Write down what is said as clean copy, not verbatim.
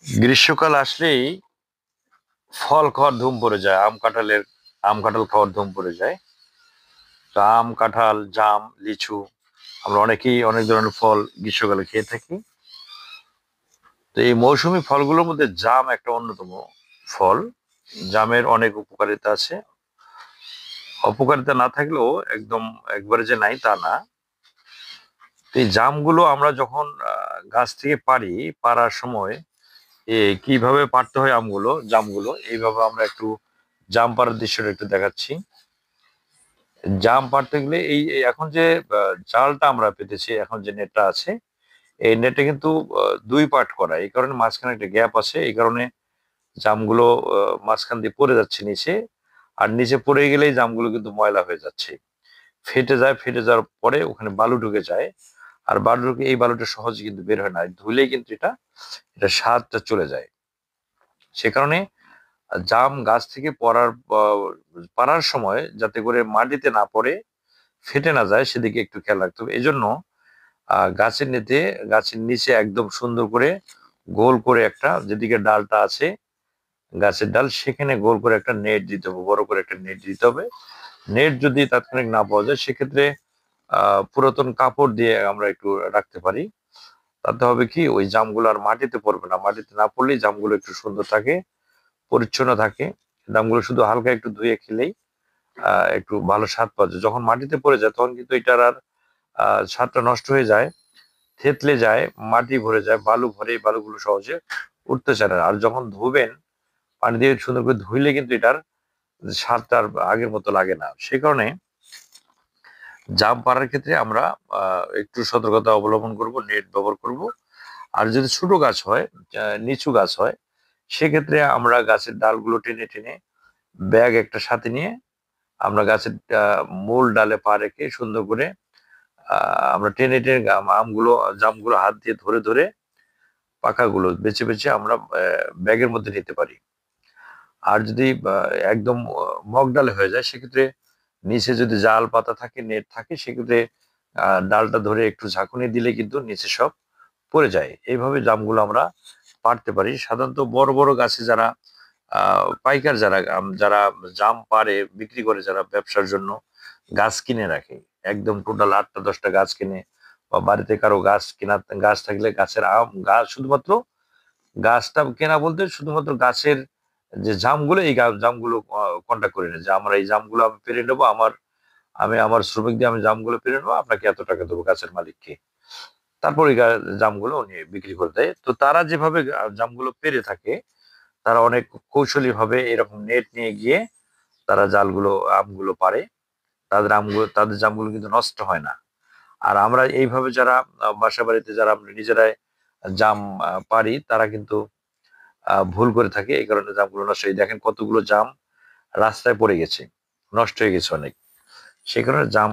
গ্রীষ্মকাল আসলেই ফল খাওয়ার ধুম পড়ে যায়। আম কাঁঠাল খাওয়ার ধুম পড়ে যায়। তো আম, কাঁঠাল, জাম, লিচু আমরা অনেকেই অনেক ধরনের ফল গ্রীষ্মকালে খেয়ে থাকি। তো এই মৌসুমী ফলগুলোর মধ্যে জাম একটা অন্যতম ফল। জামের অনেক উপকারিতা আছে। অপকারিতা না থাকলেও একদম একবারে যে নাই তা না। তো এই জামগুলো আমরা যখন গাছ থেকে পাড়ার সময় কিভাবে পাড়তে হয় জামগুলো এইভাবে আমরা একটু জাম পাড়ার দৃশ্যটা একটু দেখাচ্ছি। জাম পাড়তে গেলে এখন যে জালটা আমরা পেতেছি, এখন যে নেটটা আছে, এই নেটে কিন্তু দুই পার্ট করা, এই কারণে মাঝখানে একটা গ্যাপ আছে। এই কারণে জামগুলো মাঝখান দিয়ে পড়ে যাচ্ছে নিচে। আর নিচে পড়ে গেলেই জামগুলো কিন্তু ময়লা হয়ে যাচ্ছে, ফেটে যাওয়ার পরে ওখানে বালু ঢুকে যায়। আর বালু ঢুকে এই বালুটা সহজে কিন্তু বের হয় না, ধুলেই কিন্তু এটা স্বাদটা চলে যায়। সে কারণে জাম গাছ থেকে পাড়ার সময় যাতে করে মাটিতে না পড়ে, ফেটে না যায়, সেদিকে একটু খেয়াল রাখতে হবে। এই জন্য গাছের নিচে একদম সুন্দর করে গোল করে একটা, যেদিকে ডালটা আছে গাছের ডাল, সেখানে গোল করে একটা নেট দিতে হবে, বড় করে একটা নেট দিতে হবে। নেট যদি তাৎক্ষণিক না পাওয়া যায়, সেক্ষেত্রে পুরাতন কাপড় দিয়ে আমরা একটু রাখতে পারি। তাতে হবে কি, ওই জামগুলো আর মাটিতে পড়বে না। মাটিতে না পড়লেই জামগুলো একটু সুন্দর থাকে, পরিচ্ছন্ন থাকে। জামগুলো শুধু হালকা একটু ধুয়ে খেলেই একটু ভালো স্বাদ পাওয়া যায়। যখন মাটিতে পড়ে যায় তখন কিন্তু এটার আর স্বাদটা নষ্ট হয়ে যায়, থেতলে যায়, মাটি ভরে যায়, বালু ভরে, এই বালুগুলো সহজে উঠতে চায় না। আর যখন ধুবেন, পানি দিয়ে সুন্দর করে ধুইলে কিন্তু এটার স্বাদটা আর আগের মতো লাগে না। সে কারণে জাম পাড়ার ক্ষেত্রে আমরা একটু সতর্কতা অবলম্বন করব, নেট ব্যবহার করব। আর যদি ছোট গাছ হয়, নিচু গাছ হয়, সেক্ষেত্রে আমরা গাছের ডালগুলো টেনে টেনে ব্যাগ একটা সাথে নিয়ে আমরা গাছের মূল ডালে পা রেখে সুন্দর করে আমরা টেনে টেনে জামগুলো হাত দিয়ে ধরে ধরে পাখাগুলো বেছে বেছে আমরা ব্যাগের মধ্যে নিতে পারি। আর যদি একদম মগ ডালে হয়ে যায়, সেক্ষেত্রে নিচে যদি জাল পাতা থাকে, নেট থাকে, সেক্ষেত্রে ডালটা ধরে একটু ঝাঁকুনি দিলে কিন্তু নিচে সব পড়ে যায়। এইভাবে জামগুলো আমরা পাড়তে পারি। সাধারণত বড় বড় গাছে যারা পাইকার, যারা জাম পাড়ে বিক্রি করে, যারা ব্যবসার জন্য গাছ কিনে রাখে, একদম টোটাল 8টা 10টা গাছ কিনে, বা বাড়িতে কারো গাছ থাকলে গাছের গাছ শুধুমাত্র গাছটা কেনা বলতে শুধুমাত্র গাছের যে জামগুলো, জামগুলো কন্ট্যাক্ট করে নেয় যে আমরা এই জামগুলো আমি পেরে নেবো, আমি আমার শ্রমিক দিয়ে আমি জামগুলো পেরে নেবো, আপনাকে এত টাকা দেবো গাছের মালিককে। তারপর এই জামগুলো উনি বিক্রি করে দেয়। তো তারা যেভাবে জামগুলো পেরে থাকে, তারা অনেক কৌশলী ভাবে এরকম নেট নিয়ে গিয়ে তারা আমগুলো পারে। তাদের জামগুলো কিন্তু নষ্ট হয় না। আর আমরা এইভাবে যারা বাসা বাড়িতে যারা আমরা নিজেরাই জাম পারি, তারা কিন্তু ভুল করে থাকে। এই কারণে জামগুলো নষ্ট হয়ে, দেখেন কতগুলো জাম রাস্তায় পড়ে গেছে, নষ্ট হয়ে গেছে অনেক। সে কারণে জাম